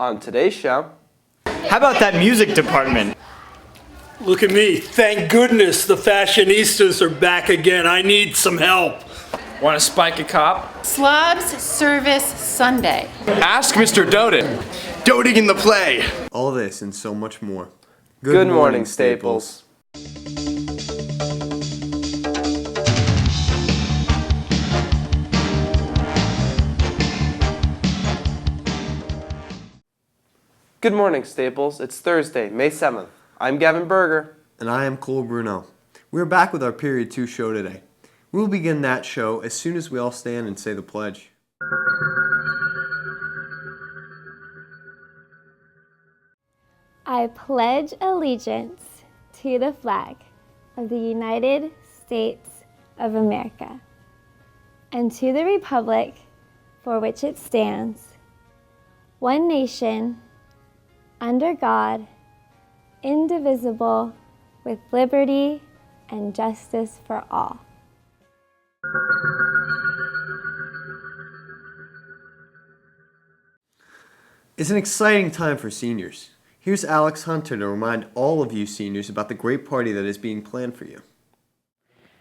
On today's show, How about that music department? Look at me. Thank goodness the fashionistas are back again. I need some help. Want to spike a cop? Slobs Service Sunday. Ask Mr. Dodik. Dodik in the play. All this and so much more. Good morning, Staples. Good morning, Staples. It's Thursday, May 7th. I'm Gavin Berger. And I am Cole Bruno. We're back with our Period 2 show today. We'll begin that show as soon as we all stand and say the pledge. I pledge allegiance to the flag of the United States of America and to the republic for which it stands, one nation, under God, indivisible, with liberty and justice for all. It's an exciting time for seniors. Here's Alex Hunter to remind all of you seniors about the great party that is being planned for you.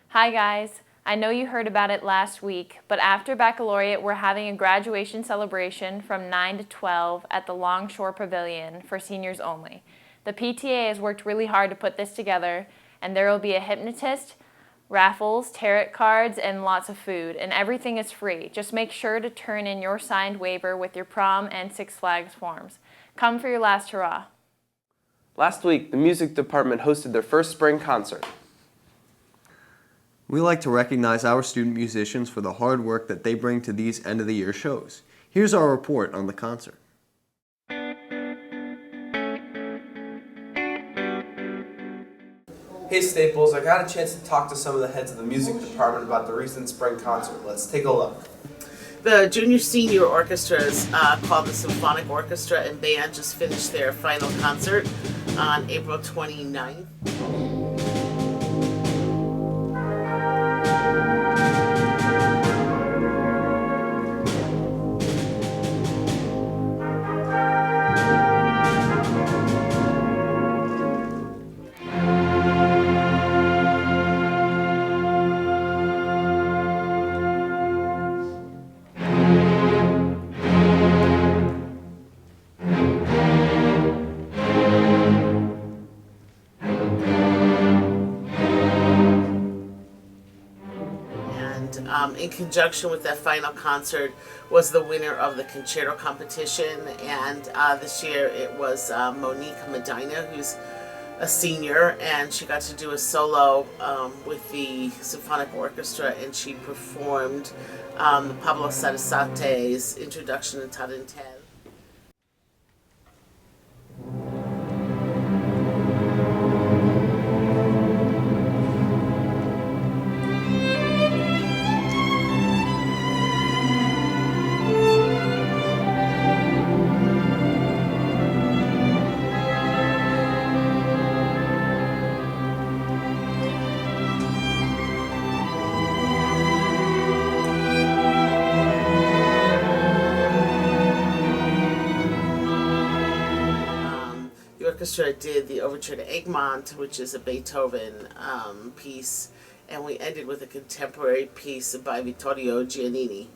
Hi guys, I know you heard about it last week, but after baccalaureate we're having a graduation celebration from 9 to 12 at the Longshore Pavilion for seniors only. The PTA has worked really hard to put this together, and there will be a hypnotist, raffles, tarot cards, and lots of food, and everything is free. Just make sure to turn in your signed waiver with your prom and Six Flags forms. Come for your last hurrah. Last week, the music department hosted their first spring concert. We like to recognize our student musicians for the hard work that they bring to these end-of-the-year shows. Here's our report on the concert. Hey Staples, I got a chance to talk to some of the heads of the music department about the recent spring concert. Let's take a look. The junior-senior orchestras called the Symphonic Orchestra and Band just finished their final concert on April 29th. In conjunction with that final concert was the winner of the concerto competition, and this year it was Monique Medina, who's a senior, and she got to do a solo with the Symphonic Orchestra, and she performed Pablo Sarasate's Introduction to Tarantel. Orchestra did the Overture to Egmont, which is a Beethoven piece, and we ended with a contemporary piece by Vittorio Giannini.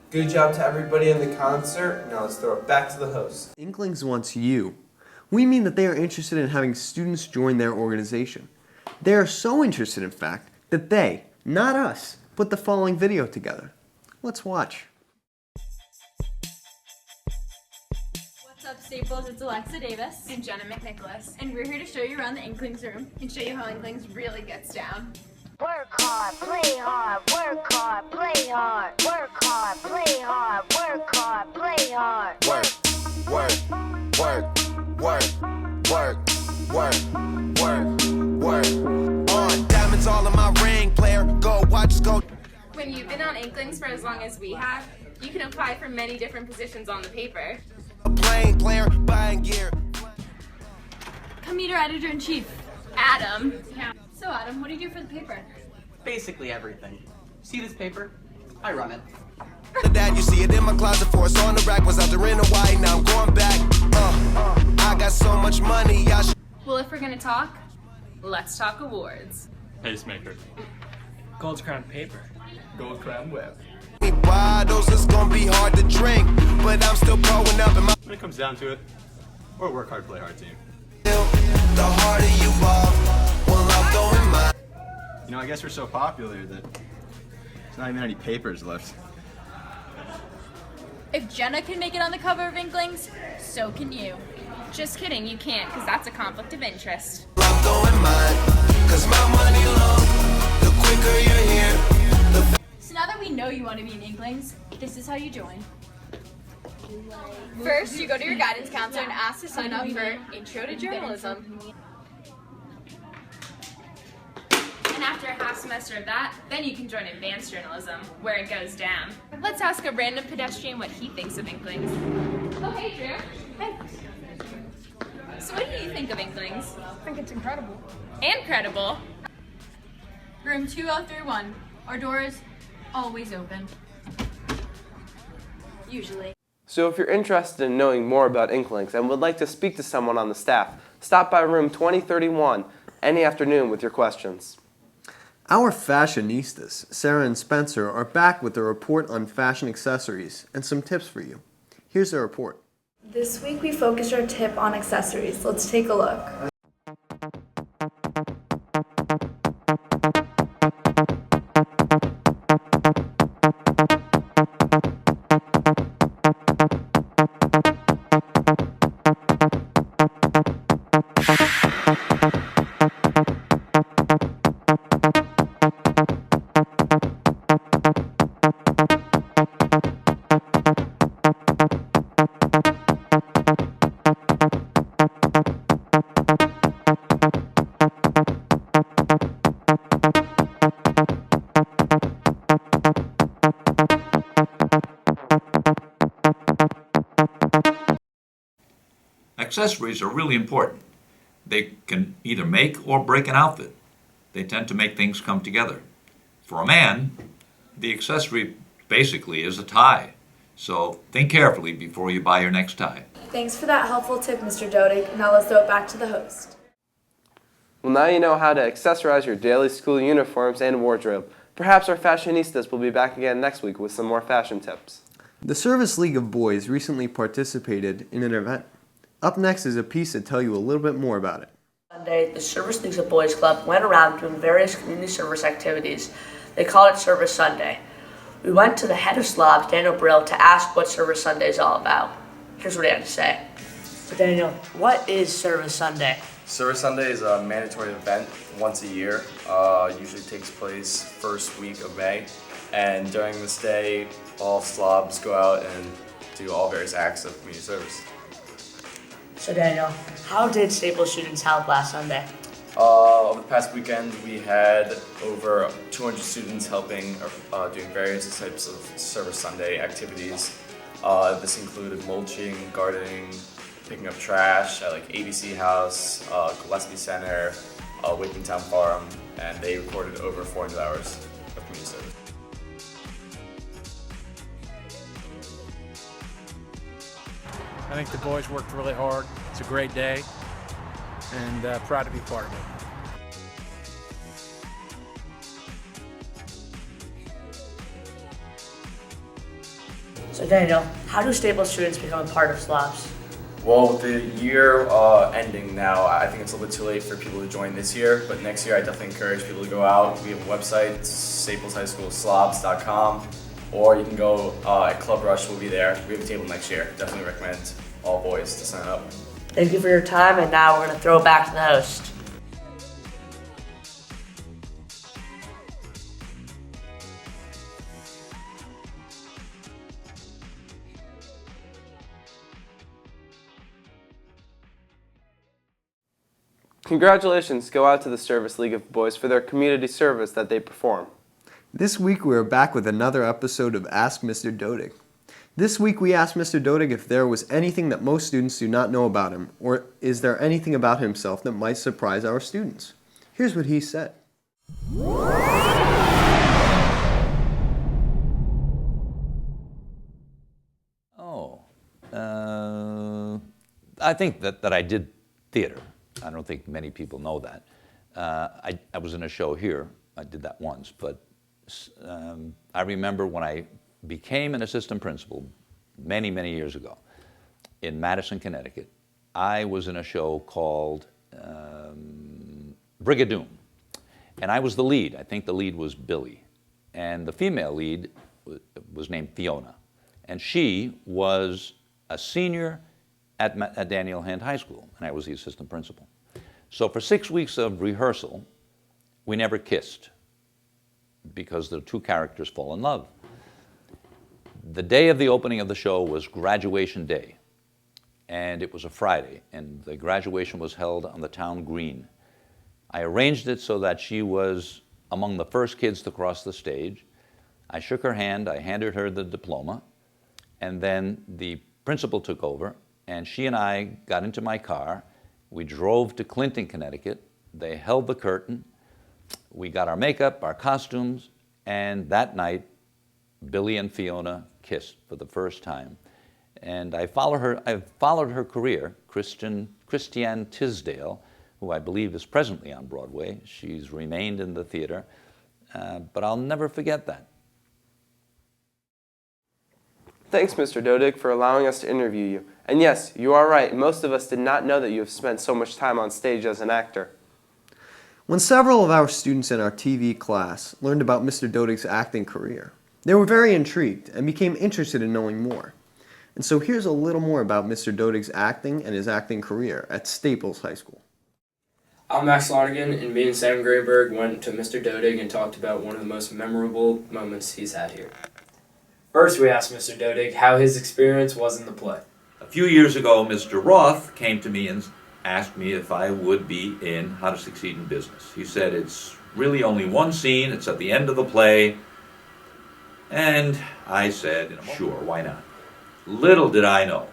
Good job to everybody in the concert. Now let's throw it back to the host. Inklings wants you. We mean that they are interested in having students join their organization. They are so interested, in fact, that they, not us, put the following video together. Let's watch. What's up, Staples? It's Alexa Davis and Jenna McNicholas, and we're here to show you around the Inklings room and show you how Inklings really gets down. Work hard, play hard, work hard, play hard, work hard, play hard, work hard, play hard. Work, work, work, work, work, work, work, work. On diamonds all in my ring, player. Go watch, go. When you've been on Inklings for as long as we have, you can apply for many different positions on the paper. Playing player, buying gear. Come meet our editor-in-chief, Adam. Yeah. So Adam, what do you do for the paper? Basically everything. See this paper? I run it. That you see it in my closet for it's on the rack. Was out there in Hawaii, now I'm going back. I got so much money. Well, if we're gonna talk, let's talk awards. Pacemaker. Gold crown paper. Gold crown web. Bottles is gonna be hard to drink, but I'm still growing up in my. When it comes down to it, we're a work hard, play hard team. The harder you ball, well I'm going mine. You know, I guess we're so popular that there's not even any papers left. If Jenna can make it on the cover of Inklings, so can you. Just kidding, you can't, because that's a conflict of interest. I'm going mine, 'cause my money long. The quicker you're here, So now that we know you want to be in Inklings, this is how you join. First, you go to your guidance counselor and ask to sign up for Intro to Journalism. And after a half semester of that, then you can join Advanced Journalism, where it goes down. Let's ask a random pedestrian what he thinks of Inklings. Oh, hey, Drew. Hey. So what do you think of Inklings? I think it's incredible. And credible. Room 2031. Our doors always open. Usually. So if you're interested in knowing more about Inklings and would like to speak to someone on the staff, stop by room 2031 any afternoon with your questions. Our fashionistas, Sarah and Spencer, are back with a report on fashion accessories and some tips for you. Here's the report. This week we focused our tip on accessories. Let's take a look. Accessories are really important. They can either make or break an outfit. They tend to make things come together. For a man, the accessory basically is a tie. So think carefully before you buy your next tie. Thanks for that helpful tip, Mr. Dodik. Now let's throw it back to the host. Well, now you know how to accessorize your daily school uniforms and wardrobe. Perhaps our fashionistas will be back again next week with some more fashion tips. The Service League of Boys recently participated in an event. Up next is a piece to tell you a little bit more about it. Sunday, the Service Leagues of Boys Club went around doing various community service activities. They called it Service Sunday. We went to the head of Slobs, Daniel Brill, to ask what Service Sunday is all about. Here's what he had to say. So Daniel, what is Service Sunday? Service Sunday is a mandatory event once a year. Usually takes place first week of May. And during this day, all slobs go out and do all various acts of community service. So Daniel, how did Staples students help last Sunday? Over the past weekend, we had over 200 students helping doing various types of Service Sunday activities. This included mulching, gardening, picking up trash at like ABC House, Gillespie Center, Wakeman Town Farm, and they recorded over 400 hours of community service. I think the boys worked really hard. It's a great day, and proud to be part of it. So Daniel, how do Staples students become a part of Slobs? Well, with the year ending now, I think it's a little bit too late for people to join this year, but next year I definitely encourage people to go out. We have a website, it's stapleshighschoolslobs.com, or you can go at Club Rush, we'll be there. We have a table next year. Definitely recommend all boys to sign up. Thank you for your time, and now we're going to throw it back to the host. Congratulations go out to the Service League of Boys for their community service that they perform. This week we are back with another episode of Ask Mr. Dodik. This week we asked Mr. Dodik if there was anything that most students do not know about him, or is there anything about himself that might surprise our students. Here's what he said. I think that I did theater. I don't think many people know that. I was in a show here. I did that once, but I remember when I became an assistant principal many, many years ago in Madison, Connecticut, I was in a show called Brigadoon, and I was the lead. I think the lead was Billy, and the female lead was named Fiona, and she was a senior at Daniel Hand High School, and I was the assistant principal. So for 6 weeks of rehearsal, we never kissed because the two characters fall in love. The day of the opening of the show was graduation day, and it was a Friday, and the graduation was held on the town green. I arranged it so that she was among the first kids to cross the stage. I shook her hand, I handed her the diploma, and then the principal took over, and she and I got into my car. We drove to Clinton, Connecticut. They held the curtain. We got our makeup, our costumes, and that night, Billy and Fiona kissed for the first time. And I've followed her career. Christiane Tisdale, who I believe is presently on Broadway. She's remained in the theater, but I'll never forget that. Thanks, Mr. Dodik, for allowing us to interview you. And yes, you are right. Most of us did not know that you have spent so much time on stage as an actor. When several of our students in our TV class learned about Mr. Dodik's acting career, they were very intrigued and became interested in knowing more. And so here's a little more about Mr. Dodik's acting and his acting career at Staples High School. I'm Max Lonergan, and me and Sam Greenberg went to Mr. Dodik and talked about one of the most memorable moments he's had here. First, we asked Mr. Dodik how his experience was in the play. A few years ago, Mr. Roth came to me and asked me if I would be in How to Succeed in Business. He said it's really only one scene, it's at the end of the play, and I said, sure, why not? Little did I know,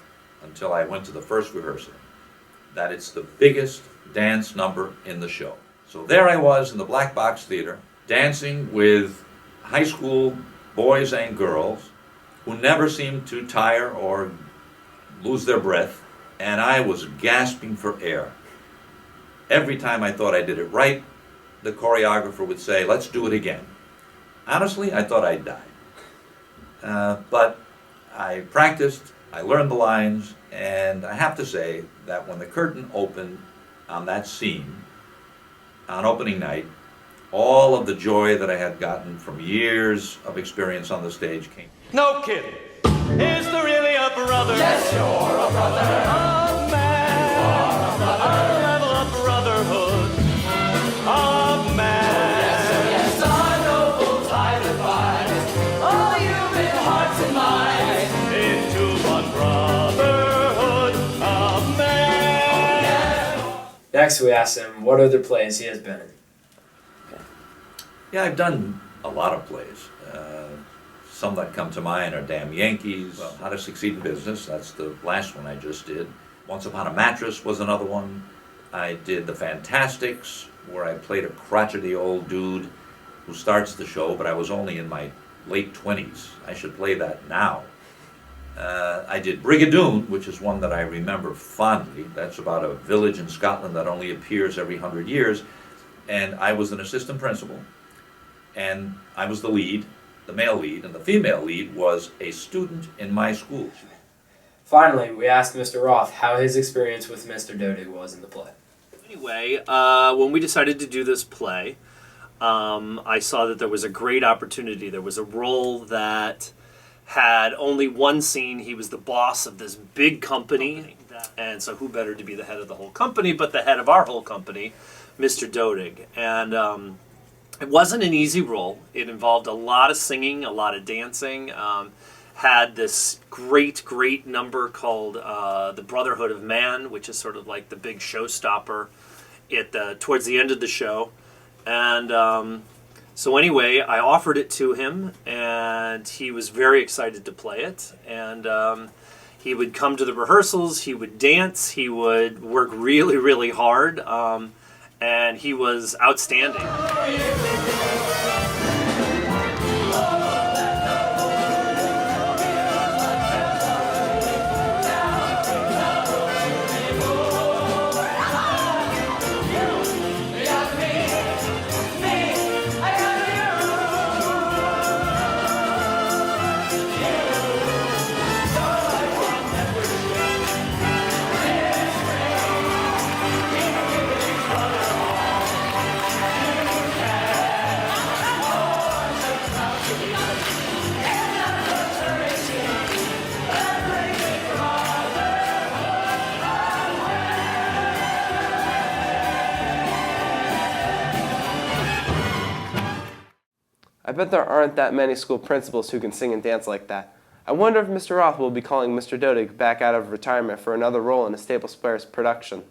until I went to the first rehearsal, that it's the biggest dance number in the show. So there I was in the Black Box Theater, dancing with high school boys and girls who never seemed to tire or lose their breath, and I was gasping for air. Every time I thought I did it right, the choreographer would say, let's do it again. Honestly, I thought I'd die. But I practiced, I learned the lines, and I have to say that when the curtain opened on that scene, on opening night, all of the joy that I had gotten from years of experience on the stage came. No kidding. Is there really a brother? Yes, you're a brother. A man. You are a brother. A level up brotherhood. A man. Yes, our noble tie divides all human hearts and minds into one brotherhood. A man. Next, we asked him what other plays he has been in. Yeah, I've done a lot of plays. Some that come to mind are Damn Yankees, How to Succeed in Business, that's the last one I just did. Once Upon a Mattress was another one. I did The Fantastics, where I played a crotchety old dude who starts the show, but I was only in my late 20s. I should play that now. I did Brigadoon, which is one that I remember fondly. That's about a village in Scotland that only appears every 100 years. And I was an assistant principal, and I was the lead, the male lead, and the female lead was a student in my school. Finally, we asked Mr. Roth how his experience with Mr. Dodik was in the play. Anyway, when we decided to do this play, I saw that there was a great opportunity. There was a role that had only one scene. He was the boss of this big company, and so who better to be the head of the whole company but the head of our whole company, Mr. Dodik. And it wasn't an easy role. It involved a lot of singing, a lot of dancing. Had this great number called The Brotherhood of Man, which is sort of like the big showstopper towards the end of the show. And so anyway, I offered it to him, and he was very excited to play it. And he would come to the rehearsals, he would dance, he would work really hard. And he was outstanding. bet there aren't that many school principals who can sing and dance like that. I wonder if Mr. Roth will be calling Mr. Dodik back out of retirement for another role in a Staples Players production.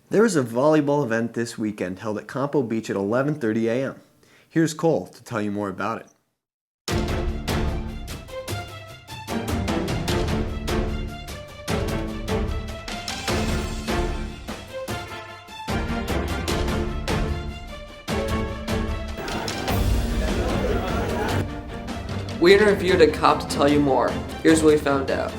There is a volleyball event this weekend held at Campo Beach at 11:30 a.m. Here's Cole to tell you more about it. We interviewed a cop to tell you more. Here's what we found out.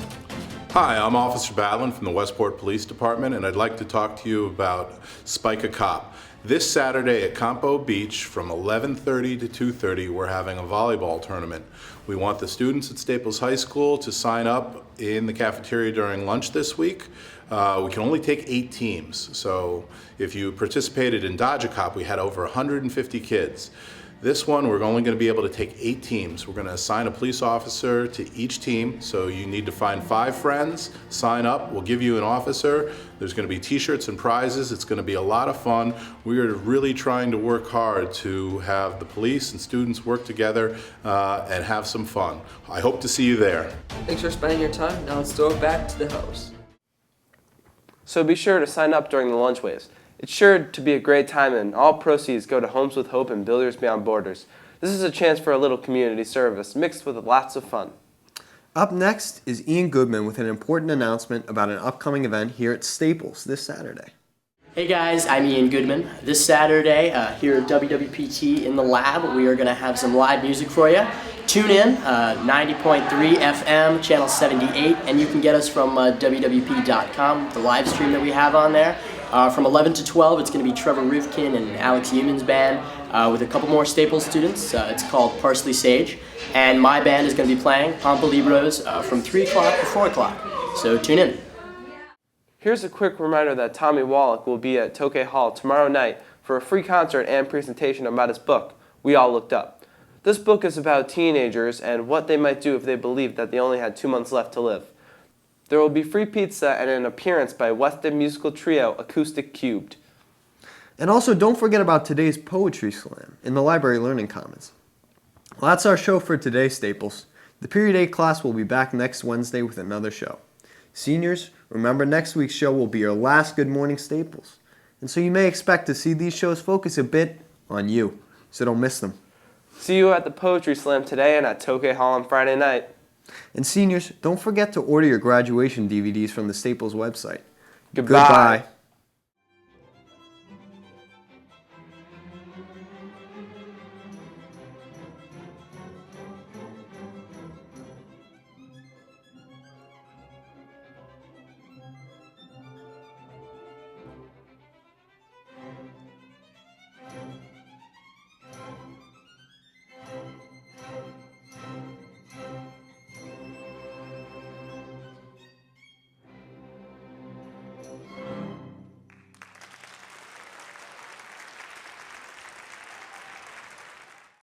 Hi, I'm Officer Badlin from the Westport Police Department, and I'd like to talk to you about Spike a Cop. This Saturday at Campo Beach from 11:30 to 2:30, we're having a volleyball tournament. We want the students at Staples High School to sign up in the cafeteria during lunch this week. We can only take 8 teams, so if you participated in Dodge a Cop, we had over 150 kids. This one, we're only going to be able to take 8 teams. We're going to assign a police officer to each team, so you need to find 5 friends, sign up, we'll give you an officer. There's going to be t-shirts and prizes. It's going to be a lot of fun. We are really trying to work hard to have the police and students work together and have some fun. I hope to see you there. Thanks for spending your time. Now let's throw it back to the host. So be sure to sign up during the lunch waves. It's sure to be a great time, and all proceeds go to Homes with Hope and Builders Beyond Borders. This is a chance for a little community service mixed with lots of fun. Up next is Ian Goodman with an important announcement about an upcoming event here at Staples this Saturday. Hey guys, I'm Ian Goodman. This Saturday here at WWPT in the lab, we are going to have some live music for you. Tune in, 90.3 FM, channel 78, and you can get us from WWP.com, the live stream that we have on there. From 11 to 12, it's going to be Trevor Rivkin and Alex Human's band with a couple more Staples students. It's called Parsley Sage. And my band is going to be playing Pampa Libros from 3 o'clock to 4 o'clock. So tune in. Here's a quick reminder that Tommy Wallach will be at Tokay Hall tomorrow night for a free concert and presentation about his book, We All Looked Up. This book is about teenagers and what they might do if they believed that they only had 2 months left to live. There will be free pizza and an appearance by West End musical trio Acoustic Cubed. And also, don't forget about today's Poetry Slam in the Library Learning Commons. Well, that's our show for today, Staples. The Period 8 class will be back next Wednesday with another show. Seniors, remember next week's show will be your last Good Morning Staples. And so you may expect to see these shows focus a bit on you, so don't miss them. See you at the Poetry Slam today and at Tokay Hall on Friday night. And seniors, don't forget to order your graduation DVDs from the Staples website. Goodbye.